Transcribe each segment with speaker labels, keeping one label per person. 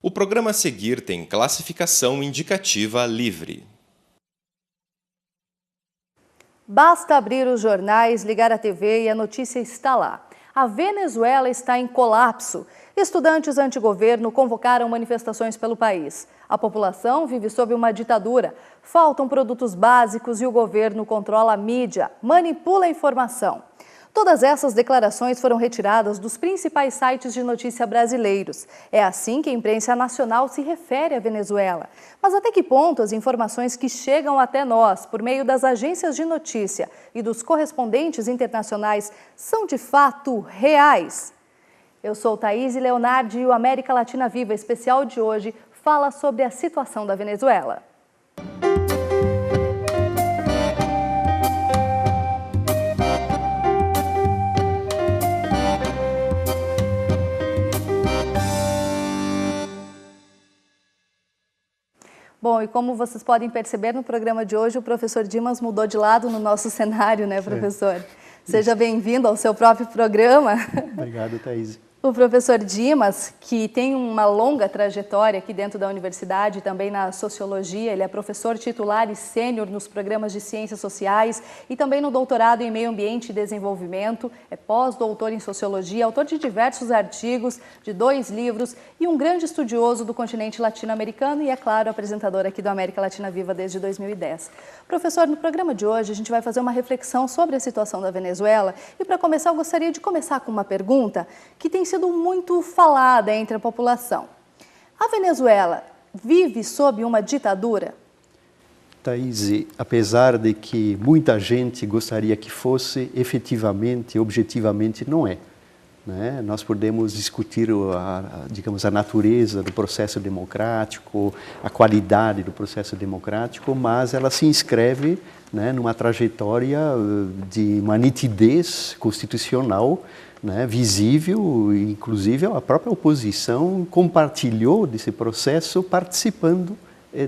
Speaker 1: O programa a seguir tem classificação indicativa livre.
Speaker 2: Basta abrir os jornais, ligar a TV e a notícia está lá. A Venezuela está em colapso. Estudantes anti-governo convocaram manifestações pelo país. A população vive sob uma ditadura. Faltam produtos básicos e o governo controla a mídia, manipula a informação. Todas essas declarações foram retiradas dos principais sites de notícia brasileiros. É assim que a imprensa nacional se refere à Venezuela. Mas até que ponto as informações que chegam até nós, por meio das agências de notícia e dos correspondentes internacionais, são de fato reais? Eu sou Thaís Leonardi e o América Latina Viva especial de hoje fala sobre a situação da Venezuela. Bom, e como vocês podem perceber no programa de hoje, o professor Dimas mudou de lado no nosso cenário, né, professor? Seja bem-vindo ao seu próprio programa.
Speaker 3: Obrigado, Thaís.
Speaker 2: O professor Dimas, que tem uma longa trajetória aqui dentro da universidade, também na sociologia, ele é professor titular e sênior nos programas de ciências sociais e também no doutorado em meio ambiente e desenvolvimento, é pós-doutor em sociologia, autor de diversos artigos, de 2 livros e um grande estudioso do continente latino-americano e, é claro, apresentador aqui do América Latina Viva desde 2010. Professor, no programa de hoje a gente vai fazer uma reflexão sobre a situação da Venezuela e, para começar, eu gostaria de começar com uma pergunta que tem sido muito falada entre a população. A Venezuela vive sob uma ditadura?
Speaker 3: Thaís, apesar de que muita gente gostaria que fosse, efetivamente, objetivamente, não é. Né? Nós podemos discutir digamos, a natureza do processo democrático, a qualidade do processo democrático, mas ela se inscreve, né, numa trajetória de uma nitidez constitucional, né, visível, inclusive a própria oposição compartilhou desse processo participando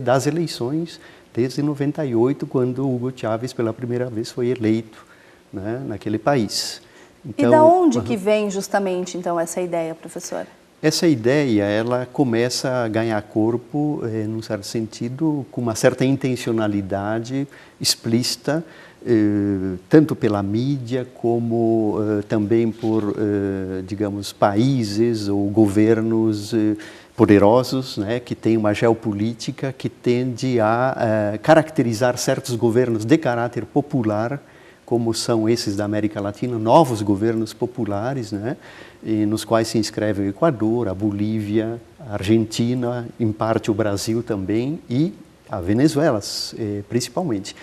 Speaker 3: das eleições desde 98, quando Hugo Chávez pela primeira vez foi eleito, né, naquele país.
Speaker 2: Então, e da onde que vem justamente então essa ideia, professor?
Speaker 3: Essa ideia, ela começa a ganhar corpo, num certo sentido, com uma certa intencionalidade explícita, tanto pela mídia como também por, digamos, países ou governos poderosos, né, que têm uma geopolítica que tende a caracterizar certos governos de caráter popular, como são esses da América Latina, novos governos populares, né, nos quais se inscreve o Equador, a Bolívia, a Argentina, em parte o Brasil também e a Venezuela, principalmente.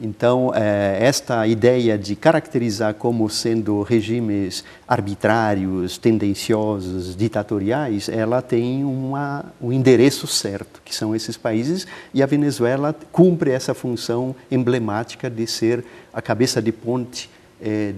Speaker 3: Então, esta ideia de caracterizar como sendo regimes arbitrários, tendenciosos, ditatoriais, ela tem um endereço certo, que são esses países, e a Venezuela cumpre essa função emblemática de ser a cabeça de ponte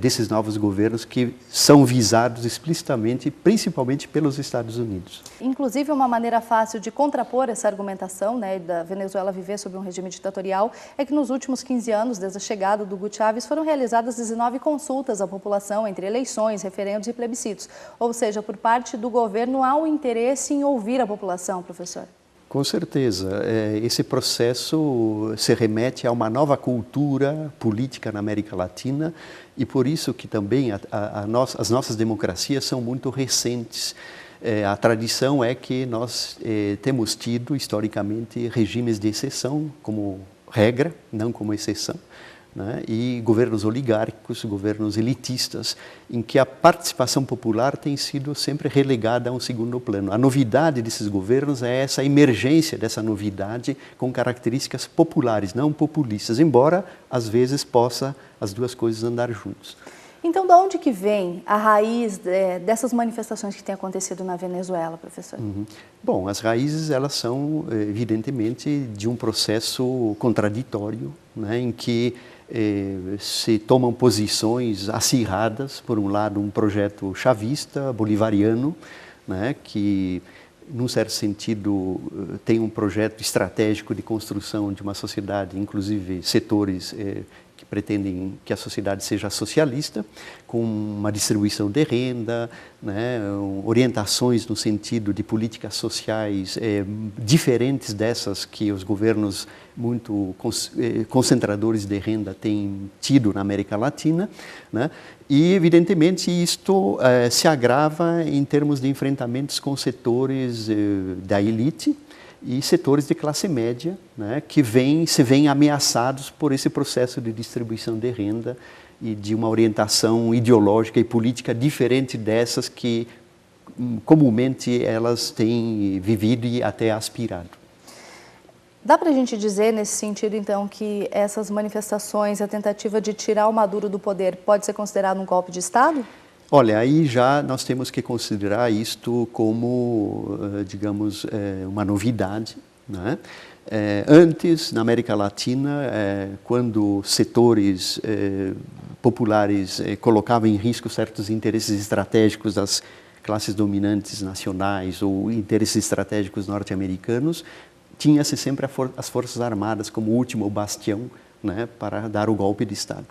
Speaker 3: desses novos governos que são visados explicitamente, principalmente pelos Estados Unidos.
Speaker 2: Inclusive, uma maneira fácil de contrapor essa argumentação, né, da Venezuela viver sob um regime ditatorial, é que nos últimos 15 anos, desde a chegada do Hugo Chávez, foram realizadas 19 consultas à população entre eleições, referendos e plebiscitos. Ou seja, por parte do governo há um interesse em ouvir a população, professor.
Speaker 3: Com certeza. Esse processo se remete a uma nova cultura política na América Latina e por isso que também as nossas democracias são muito recentes. A tradição é que nós temos tido, historicamente, regimes de exceção como regra, não como exceção, né? E governos oligárquicos, governos elitistas, em que a participação popular tem sido sempre relegada a um segundo plano. A novidade desses governos é essa emergência dessa novidade com características populares, não populistas, embora às vezes possa as duas coisas andar juntos.
Speaker 2: Então, de onde que vem a raiz dessas manifestações que têm acontecido na Venezuela, professor?
Speaker 3: Bom, as raízes elas são evidentemente de um processo contraditório, né, em que se tomam posições acirradas, por um lado um projeto chavista, bolivariano, né, que num certo sentido tem um projeto estratégico de construção de uma sociedade, inclusive setores que pretendem que a sociedade seja socialista, com uma distribuição de renda, né, orientações no sentido de políticas sociais diferentes dessas que os governos muito concentradores de renda têm tido na América Latina, né, e evidentemente isto se agrava em termos de enfrentamentos com setores da elite e setores de classe média, né, que se veem ameaçados por esse processo de distribuição de renda e de uma orientação ideológica e política diferente dessas que comumente elas têm vivido e até aspirado.
Speaker 2: Dá para a gente dizer, nesse sentido, então, que essas manifestações, a tentativa de tirar o Maduro do poder, pode ser considerado um golpe de Estado?
Speaker 3: Olha, aí já nós temos que considerar isto como, digamos, uma novidade, né? Antes, na América Latina, quando setores populares colocavam em risco certos interesses estratégicos das classes dominantes nacionais ou interesses estratégicos norte-americanos, tinha-se sempre as Forças Armadas como último bastião, né, para dar o golpe de Estado.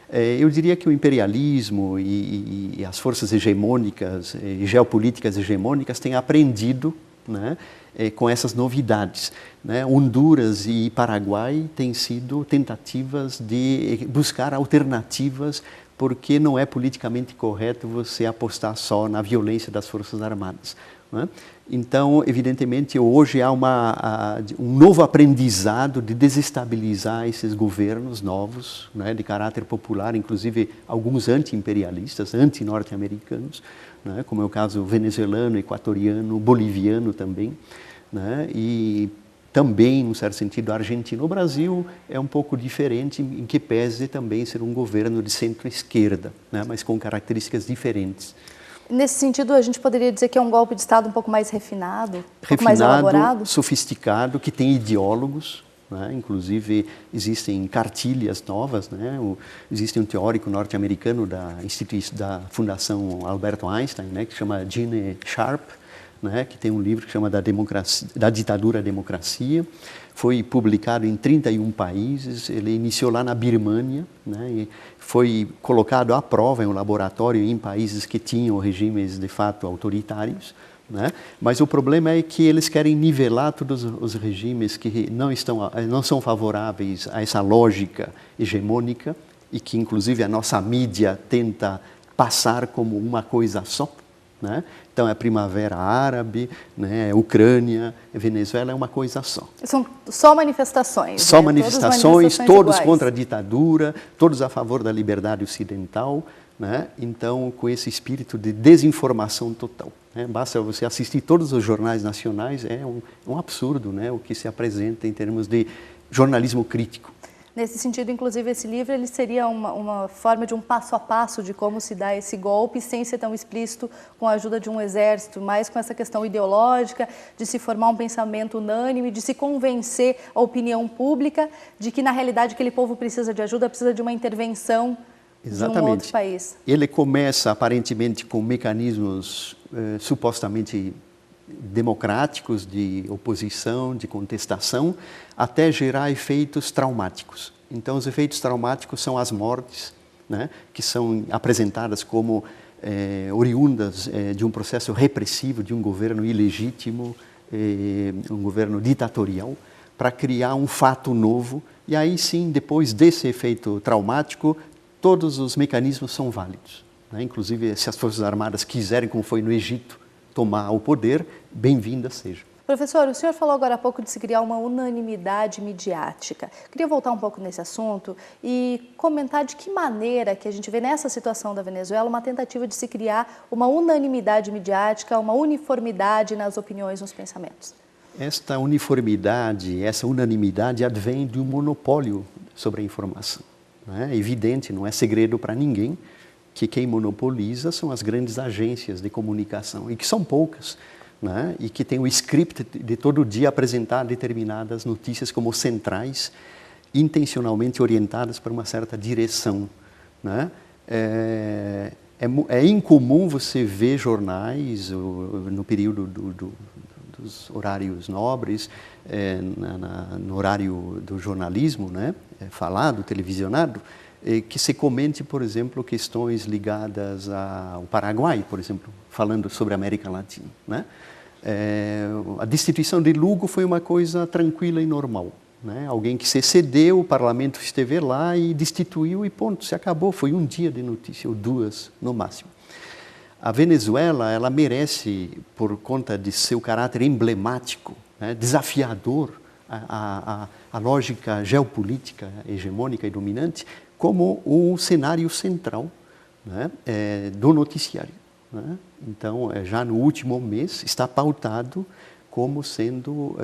Speaker 3: Eu diria que o imperialismo e as forças hegemônicas, geopolíticas hegemônicas, têm aprendido, né, com essas novidades, né? Honduras e Paraguai têm sido tentativas de buscar alternativas, porque não é politicamente correto você apostar só na violência das Forças Armadas, né? Então, evidentemente, hoje há um novo aprendizado de desestabilizar esses governos novos, né, de caráter popular, inclusive alguns anti-imperialistas, anti-norte-americanos, né, como é o caso venezuelano, equatoriano, boliviano também, né, e também, num certo sentido, argentino. O Brasil é um pouco diferente, em que pese também ser um governo de centro-esquerda, né, mas com características diferentes.
Speaker 2: Nesse sentido, a gente poderia dizer que é um golpe de Estado um pouco mais refinado, um pouco mais elaborado?
Speaker 3: Sofisticado, que tem ideólogos, né? Inclusive existem cartilhas novas, né? Existe um teórico norte-americano da Fundação Albert Einstein, né? Que chama Gene Sharp, né? Que tem um livro que chama da Ditadura à Democracia. Foi publicado em 31 países, ele iniciou lá na Birmânia, né, e foi colocado à prova em um laboratório em países que tinham regimes de fato autoritários, né, mas o problema é que eles querem nivelar todos os regimes que não são favoráveis a essa lógica hegemônica e que inclusive a nossa mídia tenta passar como uma coisa só, né? Então, é a Primavera Árabe, né, Ucrânia, Venezuela, é uma coisa só.
Speaker 2: São só manifestações.
Speaker 3: Só, né? manifestações, todos
Speaker 2: iguais.
Speaker 3: Contra a ditadura, todos a favor da liberdade ocidental, né? Então, com esse espírito de desinformação total, né? Basta você assistir todos os jornais nacionais, é um absurdo, né, o que se apresenta em termos de jornalismo crítico.
Speaker 2: Nesse sentido, inclusive, esse livro ele seria uma forma de um passo a passo de como se dá esse golpe, sem ser tão explícito, com a ajuda de um exército, mas com essa questão ideológica, de se formar um pensamento unânime, de se convencer a opinião pública de que, na realidade, aquele povo precisa de ajuda, precisa de uma intervenção de um outro país.
Speaker 3: Ele começa, aparentemente, com mecanismos supostamente democráticos de oposição, de contestação, até gerar efeitos traumáticos. Então, os efeitos traumáticos são as mortes, né, que são apresentadas como oriundas de um processo repressivo, de um governo ilegítimo, um governo ditatorial, para criar um fato novo. E aí sim, depois desse efeito traumático, todos os mecanismos são válidos, né? Inclusive, se as Forças Armadas quiserem, como foi no Egito, tomar o poder, bem-vinda seja.
Speaker 2: Professor, o senhor falou agora há pouco de se criar uma unanimidade midiática. Queria voltar um pouco nesse assunto e comentar de que maneira que a gente vê nessa situação da Venezuela uma tentativa de se criar uma unanimidade midiática, uma uniformidade nas opiniões, nos pensamentos.
Speaker 3: Esta uniformidade, essa unanimidade advém de um monopólio sobre a informação, né? É evidente, não é segredo para ninguém, que quem monopoliza são as grandes agências de comunicação, e que são poucas, né? E que tem o script de todo dia apresentar determinadas notícias como centrais, intencionalmente orientadas para uma certa direção, né? É incomum você ver jornais no período dos horários nobres, no horário do jornalismo, né, falado, televisionado, que se comente, por exemplo, questões ligadas ao Paraguai, por exemplo, falando sobre a América Latina, né? A destituição de Lugo foi uma coisa tranquila e normal, né? Alguém que se excedeu, o parlamento esteve lá e destituiu e ponto, se acabou. Foi um dia de notícia, ou duas no máximo. A Venezuela, ela merece, por conta de seu caráter emblemático, né, desafiador à lógica geopolítica hegemônica e dominante, como o cenário central, né, do noticiário, né? Então, já no último mês, está pautado como sendo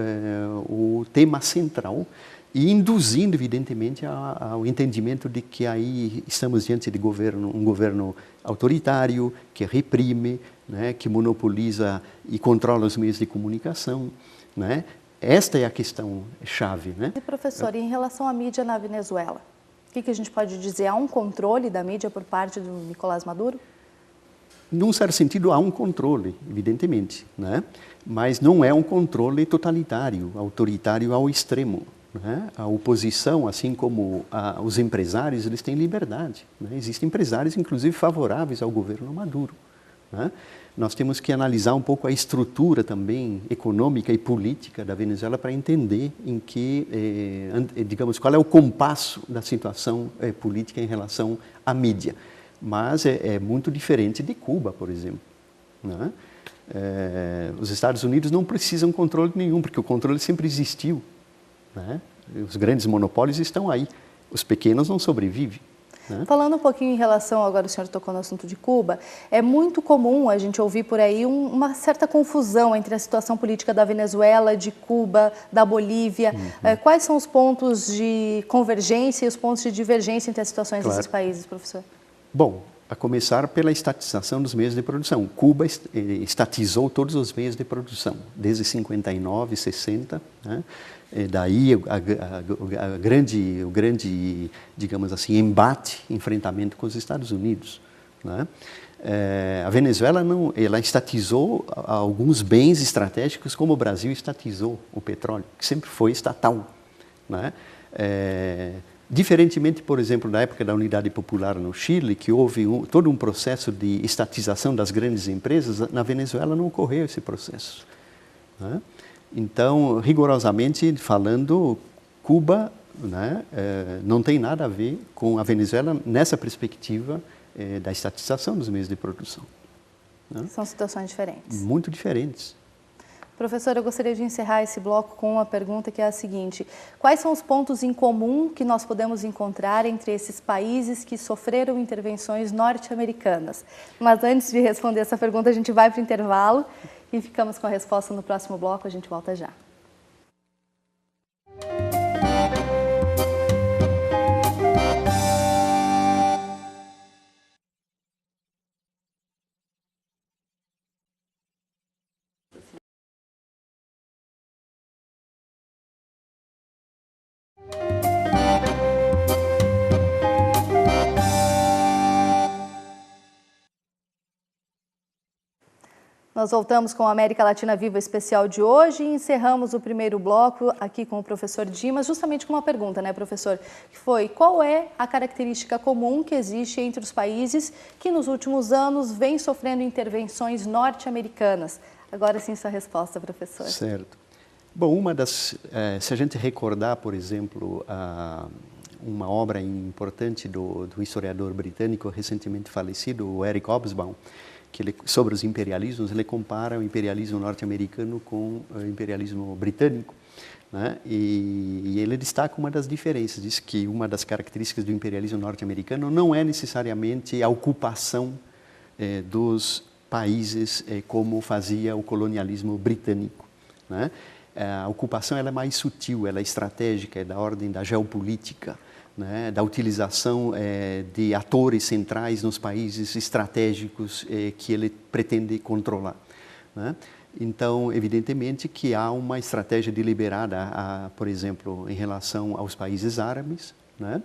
Speaker 3: o tema central e induzindo, evidentemente, ao entendimento de que aí estamos diante de um governo autoritário, que reprime, né, que monopoliza e controla os meios de comunicação, né? Esta é a questão chave, né?
Speaker 2: E, professor, em relação à mídia na Venezuela, o que a gente pode dizer? Há um controle da mídia por parte do Nicolás Maduro?
Speaker 3: Num certo sentido, há um controle, evidentemente, né? Mas não é um controle totalitário, autoritário ao extremo, né? A oposição, assim como os empresários, eles têm liberdade, né? Existem empresários, inclusive, favoráveis ao governo Maduro, né? Nós temos que analisar um pouco a estrutura também econômica e política da Venezuela para entender em que, digamos, qual é o compasso da situação política em relação à mídia. Mas é muito diferente de Cuba, por exemplo, né? Os Estados Unidos não precisam de controle nenhum, porque o controle sempre existiu, né? Os grandes monopólios estão aí, os pequenos não sobrevivem, né?
Speaker 2: Falando um pouquinho em relação, agora o senhor tocou no assunto de Cuba, é muito comum a gente ouvir por aí uma certa confusão entre a situação política da Venezuela, de Cuba, da Bolívia. Quais são os pontos de convergência e os pontos de divergência entre as situações desses países, professor?
Speaker 3: Bom, a começar pela estatização dos meios de produção. Cuba estatizou todos os meios de produção, desde 59, 60, né? Daí o grande, digamos assim, embate, enfrentamento com os Estados Unidos, né? A Venezuela ela estatizou alguns bens estratégicos, como o Brasil estatizou o petróleo, que sempre foi estatal, né? Diferentemente, por exemplo, da época da Unidade Popular no Chile, que houve todo um processo de estatização das grandes empresas, na Venezuela não ocorreu esse processo, né? Então, rigorosamente falando, Cuba, né, não tem nada a ver com a Venezuela nessa perspectiva da estatização dos meios de produção, né?
Speaker 2: São situações diferentes.
Speaker 3: Muito diferentes.
Speaker 2: Professor, eu gostaria de encerrar esse bloco com uma pergunta que é a seguinte: quais são os pontos em comum que nós podemos encontrar entre esses países que sofreram intervenções norte-americanas? Mas antes de responder essa pergunta, a gente vai para o intervalo e ficamos com a resposta no próximo bloco. A gente volta já. Nós voltamos com o América Latina Viva especial de hoje e encerramos o primeiro bloco aqui com o professor Dimas, justamente com uma pergunta, né, professor? Que foi: qual é a característica comum que existe entre os países que nos últimos anos vêm sofrendo intervenções norte-americanas? Agora sim, sua resposta, professor.
Speaker 3: Certo. Bom, se a gente recordar, por exemplo, uma obra importante do historiador britânico recentemente falecido, o Eric Hobsbawm, sobre os imperialismos, ele compara o imperialismo norte-americano com o imperialismo britânico, né? E ele destaca uma das diferenças, diz que uma das características do imperialismo norte-americano não é necessariamente a ocupação dos países como fazia o colonialismo britânico, né? A ocupação ela é mais sutil, ela é estratégica, é da ordem da geopolítica, né, da utilização de atores centrais nos países estratégicos que ele pretende controlar, né? Então, evidentemente que há uma estratégia deliberada, por exemplo, em relação aos países árabes, né?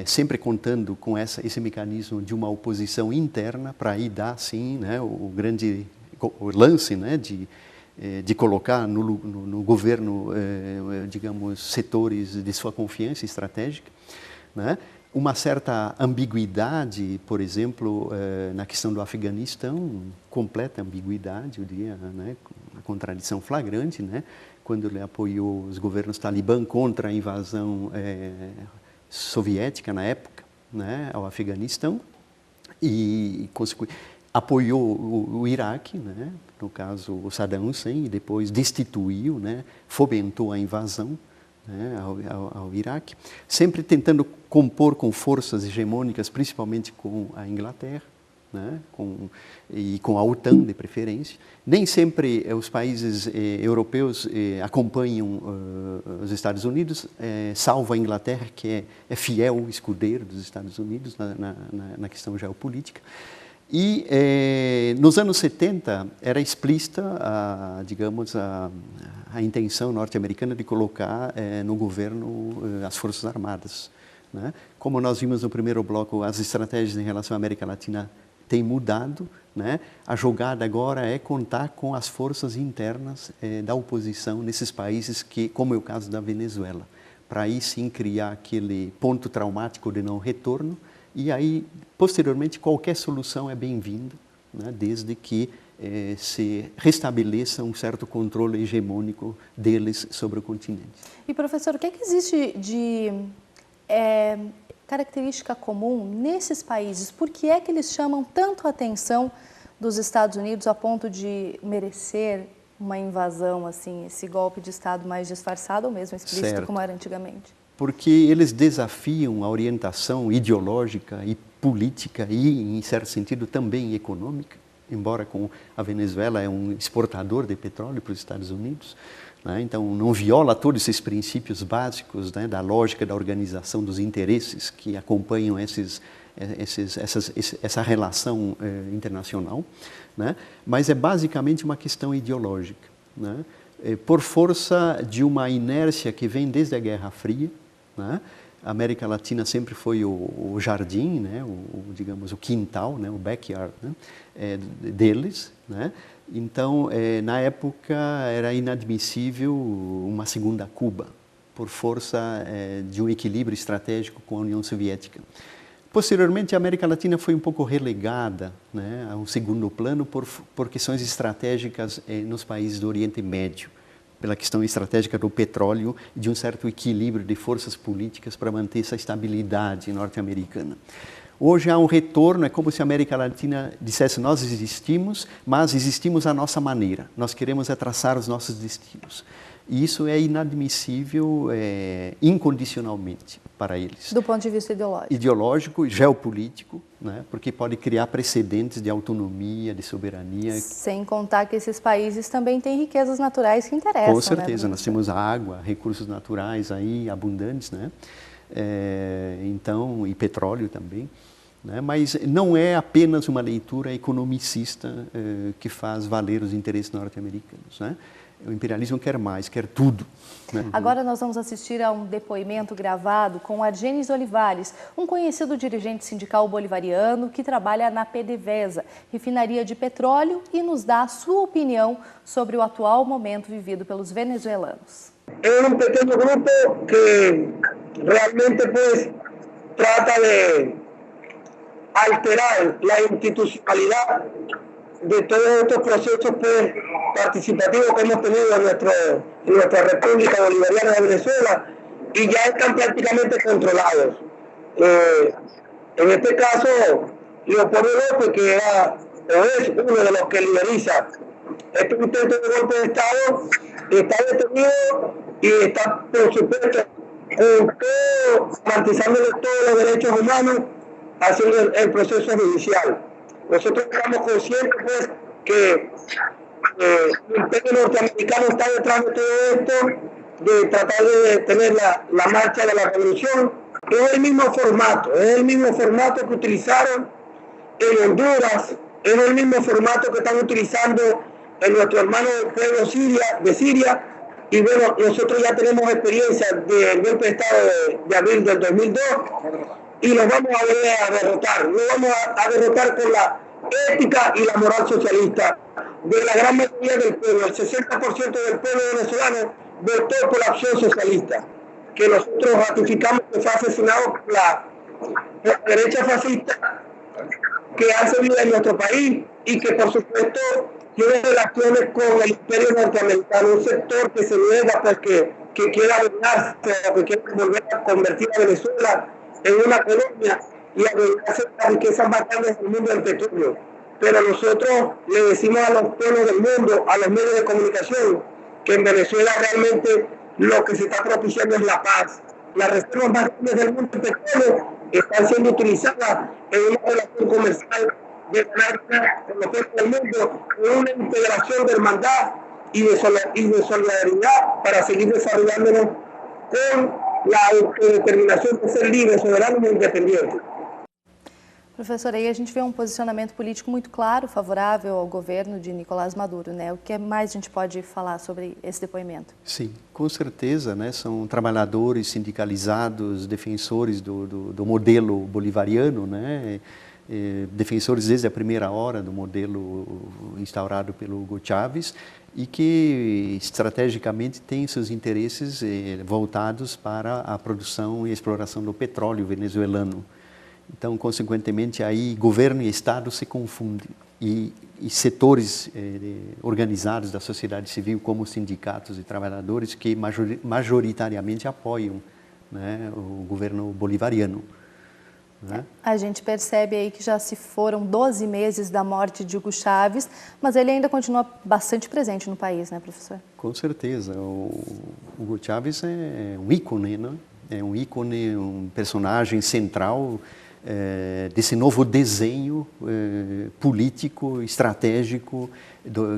Speaker 3: Sempre contando com esse mecanismo de uma oposição interna para aí dar, sim, né, o grande lance, né, de de colocar no governo, digamos, setores de sua confiança estratégica, né? Uma certa ambiguidade, por exemplo, na questão do Afeganistão, completa ambiguidade, eu diria, né? Uma contradição flagrante, né? Quando ele apoiou os governos talibã contra a invasão soviética na época, né? Ao Afeganistão, e apoiou o Iraque, né? No caso o Saddam Hussein, e depois destituiu, né? Fomentou a invasão, né? ao Iraque, sempre tentando compor com forças hegemônicas, principalmente com a Inglaterra, né? E com a OTAN de preferência. Nem sempre os países europeus acompanham os Estados Unidos, salvo a Inglaterra, que é fiel escudeiro dos Estados Unidos na questão geopolítica. E nos anos 70 era explícita, digamos, a intenção norte-americana de colocar no governo as Forças Armadas, né? Como nós vimos no primeiro bloco, as estratégias em relação à América Latina têm mudado, né? A jogada agora é contar com as forças internas da oposição nesses países, como é o caso da Venezuela, para aí sim criar aquele ponto traumático de não retorno. E aí, posteriormente, qualquer solução é bem-vinda, né, desde que se restabeleça um certo controle hegemônico deles sobre o continente.
Speaker 2: E, professor, o que existe de característica comum nesses países? Por que é que eles chamam tanto a atenção dos Estados Unidos a ponto de merecer uma invasão, assim, esse golpe de Estado mais disfarçado ou mesmo explícito, certo, como era antigamente?
Speaker 3: Porque eles desafiam a orientação ideológica e política e, em certo sentido, também econômica, embora com a Venezuela é um exportador de petróleo para os Estados Unidos, né? Então não viola todos esses princípios básicos, né, da lógica da organização dos interesses que acompanham essa relação internacional, né? Mas é basicamente uma questão ideológica, né? Por força de uma inércia que vem desde a Guerra Fria, né? A América Latina sempre foi o jardim, né? Digamos, o quintal, né? O backyard, né? Deles, né? Então, na época, era inadmissível uma segunda Cuba, por força de um equilíbrio estratégico com a União Soviética. Posteriormente, a América Latina foi um pouco relegada, né, a um segundo plano por questões estratégicas nos países do Oriente Médio, pela questão estratégica do petróleo e de um certo equilíbrio de forças políticas para manter essa estabilidade norte-americana. Hoje há um retorno, é como se a América Latina dissesse: nós existimos, mas existimos à nossa maneira, nós queremos traçar os nossos destinos. E isso é inadmissível incondicionalmente para eles.
Speaker 2: Do ponto de vista ideológico.
Speaker 3: Ideológico e geopolítico, né? Porque pode criar precedentes de autonomia, de soberania.
Speaker 2: Sem contar que esses países também têm riquezas naturais que interessam.
Speaker 3: Com certeza,
Speaker 2: né?
Speaker 3: Nós temos água, recursos naturais aí abundantes, né? Então, e petróleo também. Né? Mas não é apenas uma leitura economicista que faz valer os interesses norte-americanos, né? O imperialismo quer mais, quer tudo. Né?
Speaker 2: Agora nós vamos assistir a um depoimento gravado com Argenis Olivares, um conhecido dirigente sindical bolivariano que trabalha na PDVSA, refinaria de petróleo, e nos dá a sua opinião sobre o atual momento vivido pelos venezuelanos.
Speaker 4: É um pequeno grupo que realmente pues, trata de alterar a institucionalidade de todos estos procesos pues, participativos que hemos tenido en nuestra República Bolivariana de Venezuela, y ya están prácticamente controlados. En este caso, Leopoldo López, que es uno de los que lideriza este intento de golpe de Estado, está detenido y está, por supuesto, garantizándole todos los derechos humanos, haciendo el proceso judicial. Nosotros estamos conscientes pues, que el imperio norteamericano está detrás de todo esto, de tratar de detener la marcha de la revolución. Es el mismo formato que utilizaron en Honduras, es el mismo formato que están utilizando en nuestro hermano del pueblo de Siria. Y bueno, nosotros ya tenemos experiencia del golpe de Estado de abril del 2002 y los vamos a volver a derrotar. Lo vamos a derrotar con la ética y la moral socialista. de la gran mayoría del pueblo. El 60% del pueblo venezolano votó por la opción socialista, que nosotros ratificamos que fue asesinado por la derecha fascista que hace vida en nuestro país y que por supuesto tiene relaciones con el imperio norteamericano, un sector que se niega porque que quiera vengarse o que quiera volver a convertir a Venezuela en una colonia y adueñarse de las riquezas más grandes del mundo del petróleo. Pero nosotros le decimos a los pueblos del mundo, a los medios de comunicación, que en Venezuela realmente lo que se está propiciando es la paz. Las reservas más grandes del mundo del petróleo están siendo utilizadas en una relación comercial de ganar con los pueblos del mundo, en una integración de hermandad y de solidaridad para seguir desarrollándonos con la determinación de ser libres, soberanos e independientes.
Speaker 2: Professor, aí a gente vê um posicionamento político muito claro, favorável ao governo de Nicolás Maduro, né? O que mais a gente pode falar sobre esse depoimento?
Speaker 3: Sim, com certeza, né? São trabalhadores sindicalizados, defensores do modelo bolivariano, né? Defensores desde a primeira hora do modelo instaurado pelo Hugo Chávez e que estrategicamente têm seus interesses voltados para a produção e exploração do petróleo venezuelano. Então, consequentemente, aí governo e Estado se confundem e setores organizados da sociedade civil, como sindicatos e trabalhadores, que majoritariamente apoiam, né, o governo bolivariano. Né?
Speaker 2: A gente percebe aí que já se foram 12 meses da morte de Hugo Chávez, mas ele ainda continua bastante presente no país, né, professor?
Speaker 3: Com certeza. O Hugo Chávez é um ícone, né? É um ícone, um personagem central desse novo desenho político, estratégico,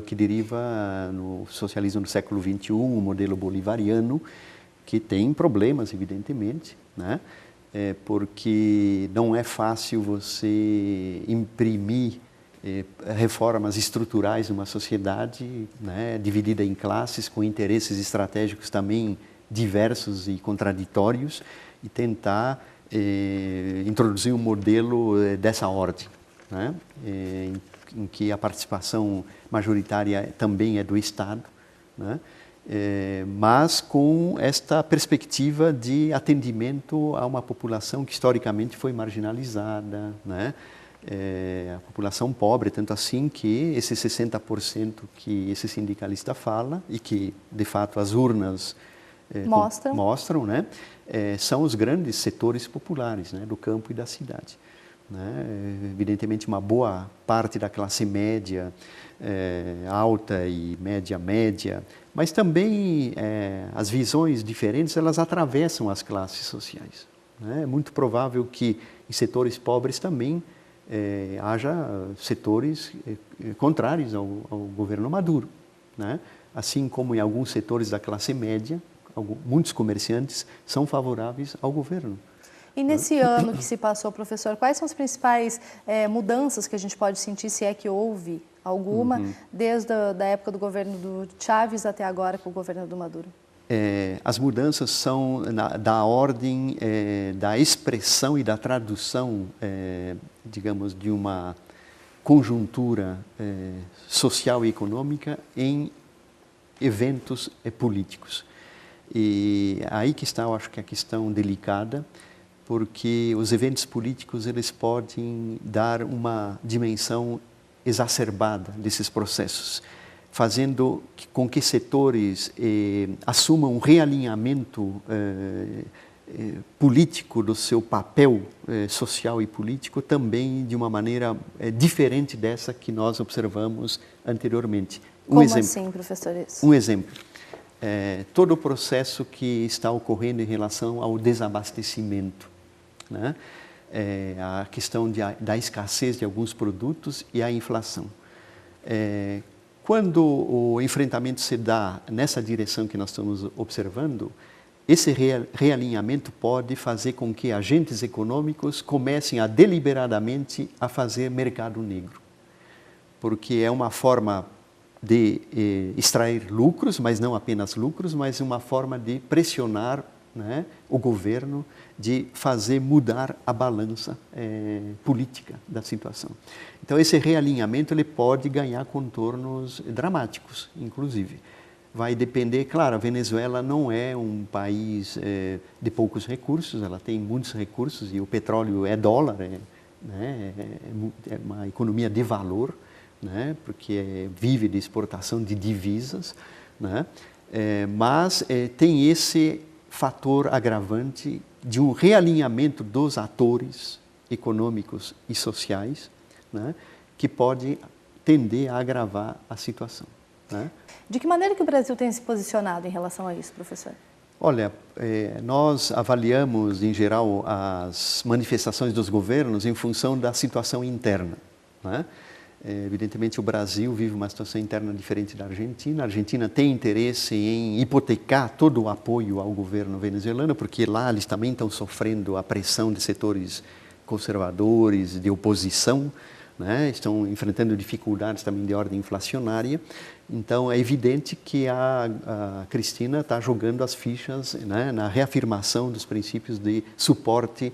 Speaker 3: que deriva no socialismo do século XXI, o modelo bolivariano, que tem problemas, evidentemente, né? Porque não é fácil você imprimir reformas estruturais numa sociedade, né, dividida em classes, com interesses estratégicos também diversos e contraditórios, e tentar introduzir um modelo dessa ordem, né? Em que a participação majoritária também é do Estado, né? Mas com esta perspectiva de atendimento a uma população que historicamente foi marginalizada, né? A população pobre, tanto assim que esses 60% que esse sindicalista fala e que, de fato, as urnas mostram, né? São os grandes setores populares, né, do campo e da cidade, né? Evidentemente, uma boa parte da classe média, alta e média, mas também as visões diferentes, elas atravessam as classes sociais, né? É muito provável que em setores pobres também haja setores contrários ao governo Maduro, né? Assim como em alguns setores da classe média, muitos comerciantes são favoráveis ao governo.
Speaker 2: E nesse ano que se passou, professor, quais são as principais mudanças que a gente pode sentir, se é que houve alguma, desde a época do governo do Chávez até agora com o governo do Maduro?
Speaker 3: As mudanças são da ordem da expressão e da tradução, digamos, de uma conjuntura social e econômica em eventos políticos. E aí que está, eu acho que a questão delicada, porque os eventos políticos eles podem dar uma dimensão exacerbada desses processos, fazendo com que setores assumam um realinhamento político do seu papel social e político também de uma maneira diferente dessa que nós observamos anteriormente.
Speaker 2: Como assim, professor?
Speaker 3: Um exemplo. Todo o processo que está ocorrendo em relação ao desabastecimento, né? A questão da escassez de alguns produtos e a inflação. Quando o enfrentamento se dá nessa direção que nós estamos observando, esse realinhamento pode fazer com que agentes econômicos comecem deliberadamente a fazer mercado negro, porque é uma forma de extrair lucros, mas não apenas lucros, mas uma forma de pressionar né, o governo de fazer mudar a balança política da situação. Então, esse realinhamento ele pode ganhar contornos dramáticos, inclusive. Vai depender, claro, a Venezuela não é um país de poucos recursos, ela tem muitos recursos e o petróleo é dólar, né, é uma economia de valor, né, porque vive de exportação de divisas, né, mas tem esse fator agravante de um realinhamento dos atores econômicos e sociais, né, que pode tender a agravar a situação, né?
Speaker 2: De que maneira que o Brasil tem se posicionado em relação a isso, professor?
Speaker 3: Olha, nós avaliamos, em geral, as manifestações dos governos em função da situação interna, né? Evidentemente, o Brasil vive uma situação interna diferente da Argentina. A Argentina tem interesse em hipotecar todo o apoio ao governo venezuelano, porque lá eles também estão sofrendo a pressão de setores conservadores, de oposição, né? Estão enfrentando dificuldades também de ordem inflacionária. Então, é evidente que a Cristina está jogando as fichas, né, na reafirmação dos princípios de suporte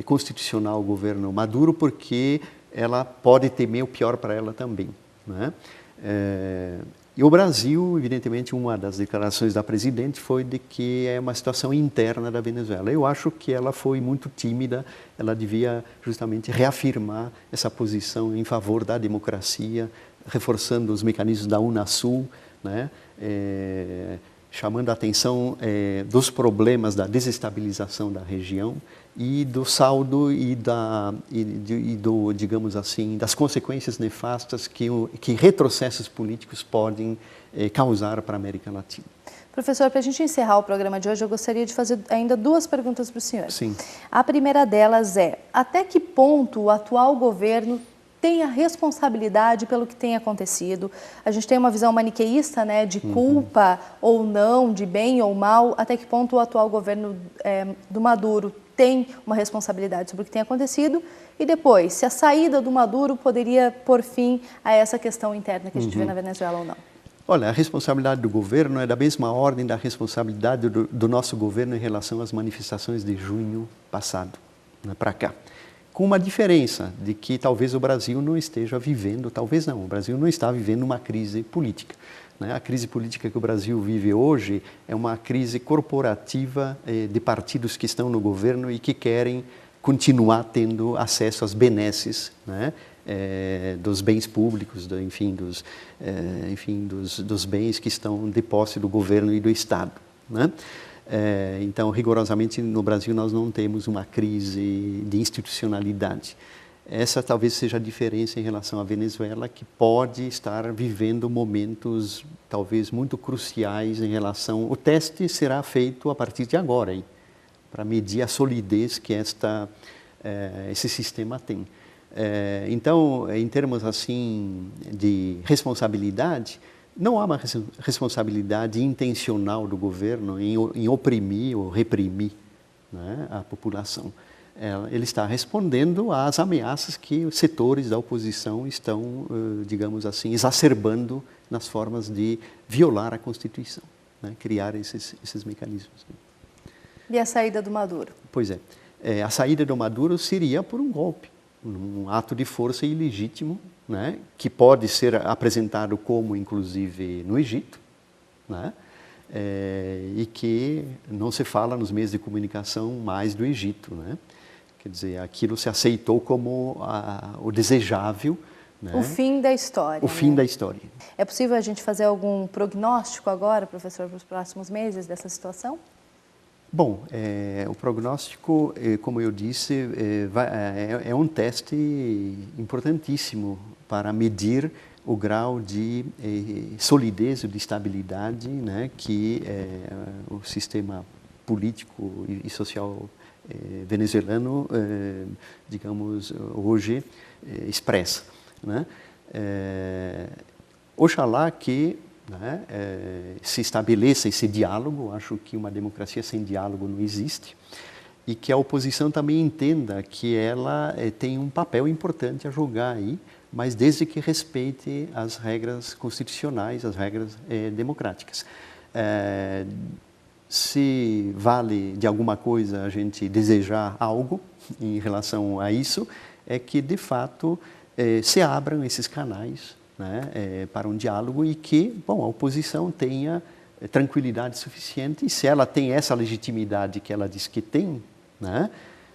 Speaker 3: constitucional ao governo Maduro, porque ela pode temer o pior para ela também, né? E o Brasil, evidentemente, uma das declarações da presidente foi de que é uma situação interna da Venezuela. Eu acho que ela foi muito tímida, ela devia justamente reafirmar essa posição em favor da democracia, reforçando os mecanismos da Unasul, né? Chamando a atenção dos problemas da desestabilização da região e do saldo digamos assim, das consequências nefastas que retrocessos políticos podem causar para a América Latina.
Speaker 2: Professor, para a gente encerrar o programa de hoje, eu gostaria de fazer ainda duas perguntas para o senhor.
Speaker 3: Sim.
Speaker 2: A primeira delas é, até que ponto o atual governo tem a responsabilidade pelo que tem acontecido? A gente tem uma visão maniqueísta, né, de culpa ou não, de bem ou mal. Até que ponto o atual governo do Maduro tem uma responsabilidade sobre o que tem acontecido? E depois, se a saída do Maduro poderia pôr fim a essa questão interna que a gente vê na Venezuela ou não?
Speaker 3: Olha, a responsabilidade do governo é da mesma ordem da responsabilidade do nosso governo em relação às manifestações de junho passado, né, para cá. Com uma diferença de que talvez o Brasil não esteja vivendo, talvez não, o Brasil não está vivendo uma crise política, né? A crise política que o Brasil vive hoje é uma crise corporativa de partidos que estão no governo e que querem continuar tendo acesso às benesses, né, dos bens públicos, dos bens que estão de posse do governo e do Estado, né? Então, rigorosamente, no Brasil nós não temos uma crise de institucionalidade. Essa talvez seja a diferença em relação à Venezuela, que pode estar vivendo momentos talvez muito cruciais em relação... O teste será feito a partir de agora, para medir a solidez que esse sistema tem. Então, em termos assim de responsabilidade, não há uma responsabilidade intencional do governo em oprimir ou reprimir, né, a população. Ele está respondendo às ameaças que os setores da oposição estão, digamos assim, exacerbando nas formas de violar a Constituição, né, criar esses mecanismos.
Speaker 2: E a saída do Maduro?
Speaker 3: Pois a saída do Maduro seria por um golpe, um ato de força ilegítimo, né, que pode ser apresentado como, inclusive, no Egito, né, e que não se fala nos meios de comunicação mais do Egito, né? Quer dizer, aquilo se aceitou como o desejável, né?
Speaker 2: O fim da história.
Speaker 3: O fim da história.
Speaker 2: É possível a gente fazer algum prognóstico agora, professor, para os próximos meses dessa situação?
Speaker 3: Bom, o prognóstico, como eu disse, é um teste importantíssimo para medir o grau de solidez, de estabilidade, né, que o sistema político e social venezuelano, digamos, hoje expressa, né? Oxalá que, né, se estabeleça esse diálogo. Acho que uma democracia sem diálogo não existe, e que a oposição também entenda que ela tem um papel importante a jogar aí, mas desde que respeite as regras constitucionais, as regras democráticas. se vale de alguma coisa a gente desejar algo em relação a isso, é que, de fato, se abram esses canais, né, para um diálogo e que, bom, a oposição tenha tranquilidade suficiente, e se ela tem essa legitimidade que ela diz que tem, né,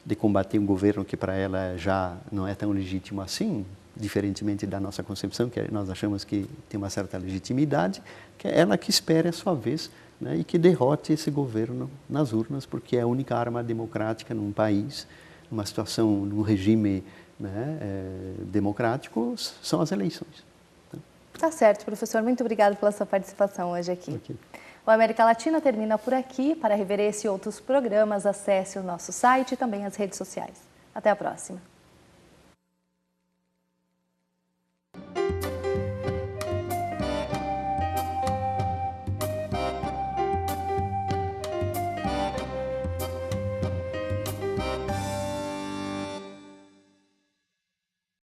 Speaker 3: de combater um governo que para ela já não é tão legítimo assim, diferentemente da nossa concepção, que nós achamos que tem uma certa legitimidade, que é ela que espere a sua vez, né, e que derrote esse governo nas urnas, porque é a única arma democrática num país, numa situação, num regime, né, democrático, são as eleições.
Speaker 2: Tá certo, professor. Muito obrigada pela sua participação hoje aqui.
Speaker 3: Okay.
Speaker 2: O América Latina termina por aqui. Para rever esse e outros programas, acesse o nosso site e também as redes sociais. Até a próxima.